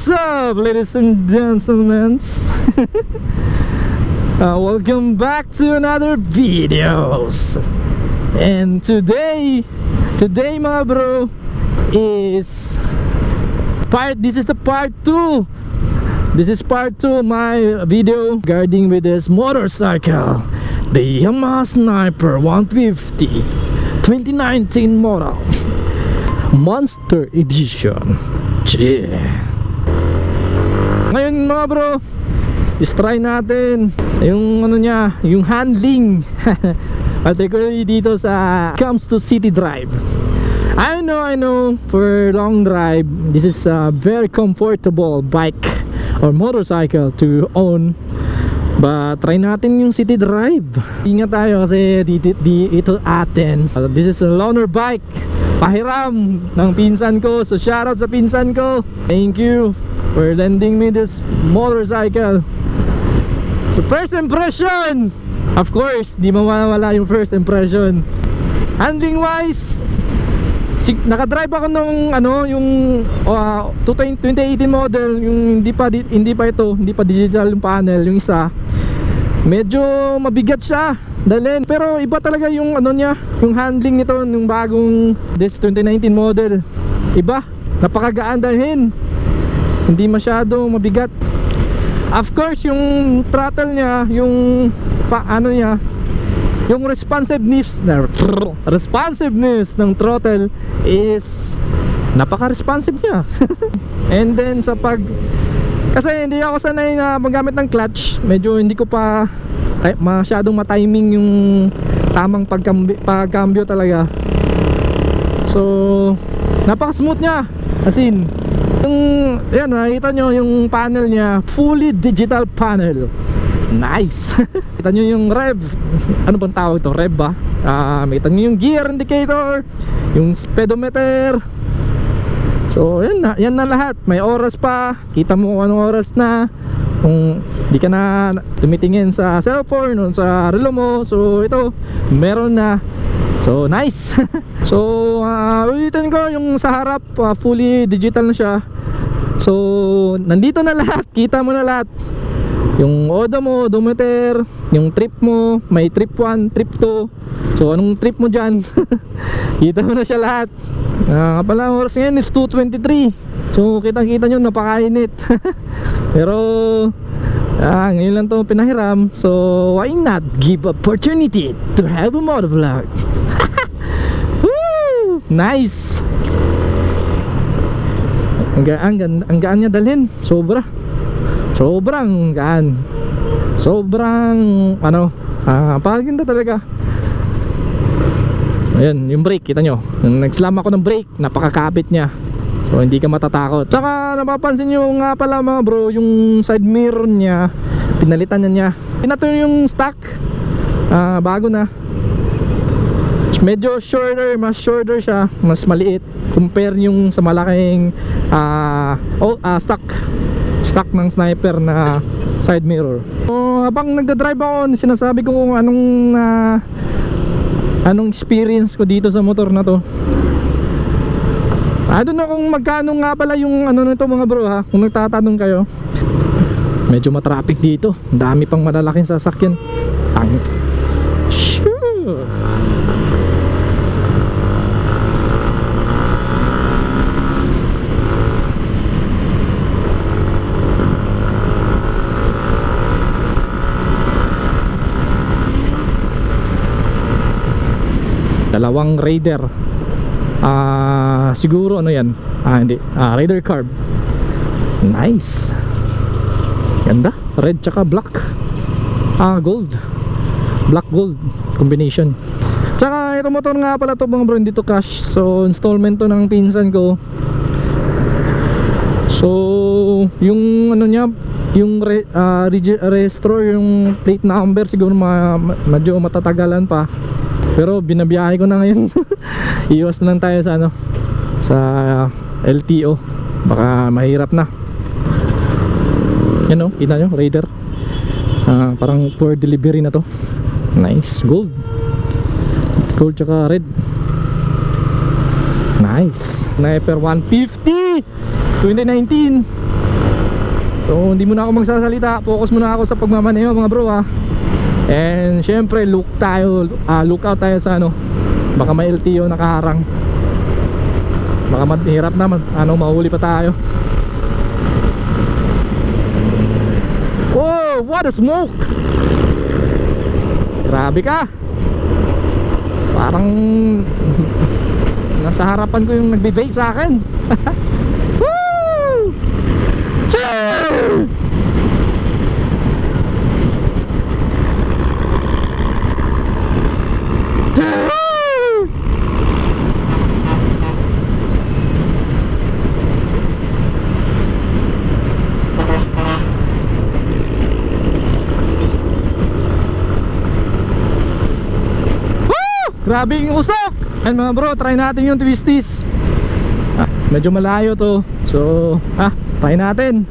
What's up, ladies and gentlemen? Welcome back to another videos. And today mga bro is this is the part 2. This is part 2 of my video regarding with this motorcycle, the Yamaha Sniper 150 2019 model Monster Edition. Yeah. Ngayon mga bro, try natin yung ano niya, yung handling particularly dito sa comes to city drive. I know for long drive this is a very comfortable bike or motorcycle to own, but try natin yung city drive. Ingat tayo kasi ito atin. This is a loaner bike, pahiram ng pinsan ko, so shoutout sa pinsan ko. Thank you for lending me this motorcycle. So first impression, of course, di mawawala yung first impression. Handling wise, nakadrive ako nung yung 2018 model, yung hindi pa digital yung panel, yung isa. Medyo mabigat siya dalhin, pero iba talaga yung niya, yung handling nito yung bagong this 2019 model. Iba, napakagaan dalhin. Hindi masyado mabigat. Of course, yung throttle niya, yung yung responsiveness ng throttle is napaka-responsive niya. And then kasi hindi ako sanay na magamit ng clutch, medyo hindi ko pa masyadong matiming yung tamang pagcambio talaga. So napaka-smooth niya, as in yan, nakita nyo yung panel niya, fully digital panel. Nice. Kita nyo yung rev, ano bang tawag ito? Rev ba? Makita nyo yung gear indicator, yung speedometer. So yan na lahat. May oras pa, kita mo kung anong oras na, kung di ka na tumitingin sa cellphone o sa relo mo. So ito, meron na. So nice. So ulitin ko yung sa harap, fully digital na siya. So nandito na lahat, kita mo na lahat. Yung odo mo, odometer, yung trip mo, may trip 1, trip 2. So anong trip mo dyan? Kita mo na siya lahat. Pala ang oras ngayon is 2:23. So kitang-kita nyo, napakainit. Pero ngayon lang to pinahiram. So why not give opportunity to have a motovlog? Woo! Nice. Ang gaan niya dalhin. Sobrang gaan. Sobrang paganda talaga. Ayan, yung brake, kita nyo. Nung nag-slam ako ng brake, napakakapit niya. So hindi ka matatakot. Tsaka napapansin nyo nga pala mga bro, yung side mirror niya, pinalitan niya. Pinato yung stock, bago na. Medyo mas shorter siya, mas maliit compare yung sa malaking stock ng Sniper na side mirror. So habang nagda-drive ako, sinasabi ko kung anong experience ko dito sa motor na to. I don't know kung magkano nga pala yung nito mga bro ha, kung nagtatanong kayo. Medyo matraffic dito, ang dami pang malalaking sasakyan. Sure. Dalawang Raider, siguro yan, hindi, Raider carb. Nice, ganda, red tsaka black, gold, black gold combination. Tsaka ito motor nga pala to mga bro, hindi to cash, so installment to ng pinsan ko. So yung niya, yung restore yung plate number siguro medyo matatagalan pa. Pero binabiyahe ko na ngayon. Iwas na lang tayo sa sa LTO. Baka mahirap na. Yan kita nyo, Raider. Parang for delivery na to. Nice, gold tsaka red. Nice. Sniper 150 2019. So hindi muna ako magsasalita, focus muna ako sa pagmamaneho mga bro ha. And syempre look out tayo sa ano, baka may LTO nakaharang, baka mahirap naman, mahuli pa tayo. Whoa, what a smoke! Grabe ka! Parang nasa harapan ko yung nagbe-vape sa akin. Woo! Cheer! Grabe yung usok. Ayan mga bro, try natin yung twisties. Medyo malayo to. So, try natin.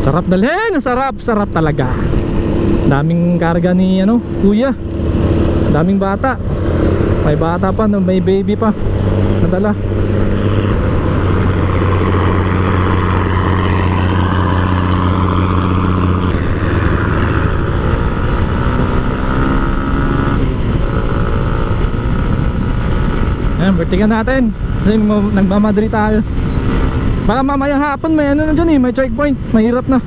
Sarap dalhin, sarap talaga. Daming karga ni kuya. Daming bata. May bata pa, may baby pa nadala. Ayan, vertigan natin. Nagmamadali tayo. Baka mamayang hapon may na dyan may checkpoint. Mahirap na.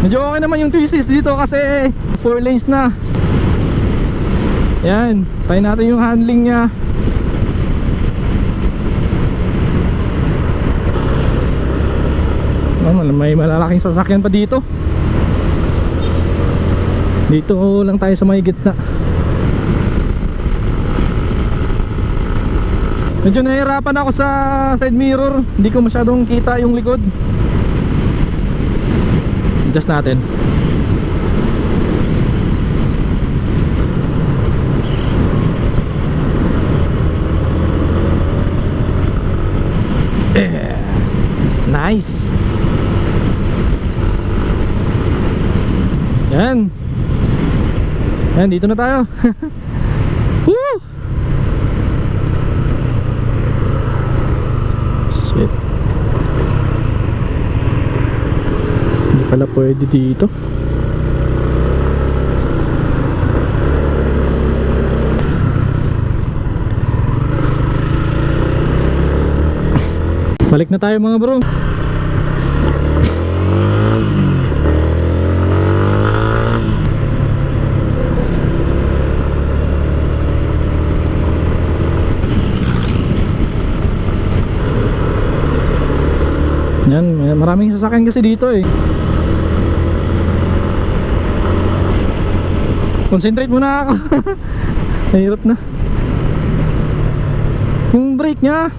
Medyo okay naman yung twisties dito kasi 4 lanes na. Yan, try natin yung handling nya. May malalaking sasakyan pa dito. Dito lang tayo sa may gitna. Medyo nahihirapan ako sa side mirror. Hindi ko masyadong kita yung likod. Adjust natin. Nice. Yan. Yan, dito na tayo. Woo! Shit. Hindi pala pwede dito. Balik na tayo mga bro. Yan, maraming sasakyan kasi dito eh. Concentrate muna ako. Mahirap na. Yung brake nya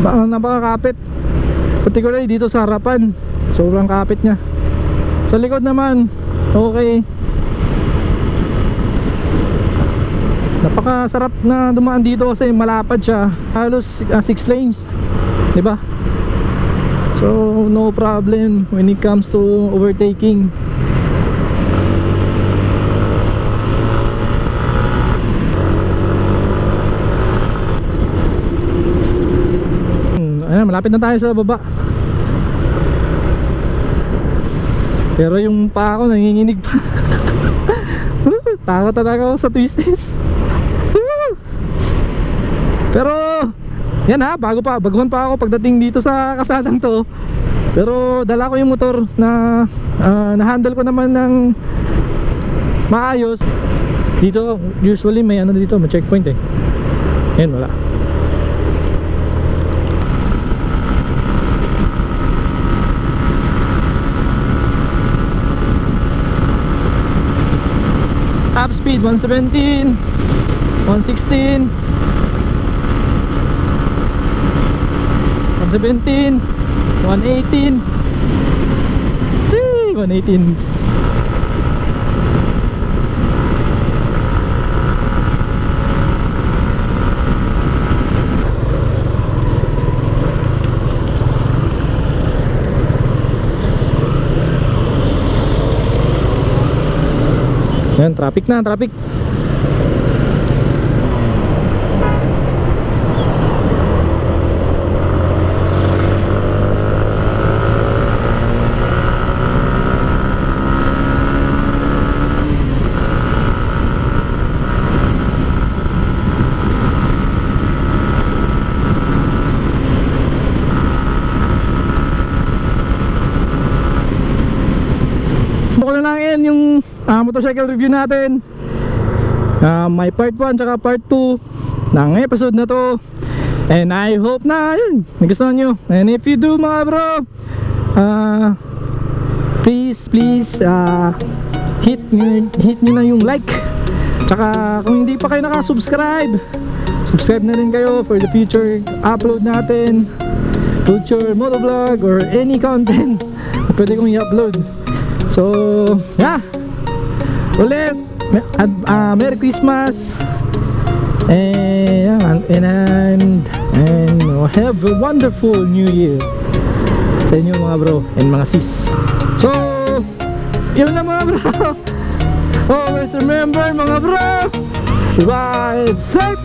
napakakapit. Particularly dito sa harapan, sobrang kapit nya. Sa likod naman okay. Napakasarap na dumaan dito kasi malapad siya. Halos 6 lanes, di ba? So no problem when it comes to overtaking. Ayan, malapit na tayo sa baba. Pero yung paa ko nanginginig pa. Takot ako sa twisties. Pero yan baguhan pa ako pagdating dito sa kasadang to. Pero dala ko yung motor na na-handle ko naman ng maayos. Dito usually may dito, may checkpoint eh. Yan, wala. Top speed 117, 116, 117, 118, 118. Ayan, traffic na, traffic. Bukod na lang yan yung motorcycle review natin. May part 1 tsaka part 2 ng episode na to. And I hope na yun, nagustuhan nyo. And if you do mga bro, please hit nyo na yung like. Tsaka kung hindi pa kayo nakasubscribe, subscribe na rin kayo for the future upload natin, future motovlog or any content na pwede kong i-upload. So, yeah. Ulit, Merry Christmas. And have a wonderful New Year sa inyo mga bro and mga sis. So, yun na mga bro. Always remember mga bro, ride safe.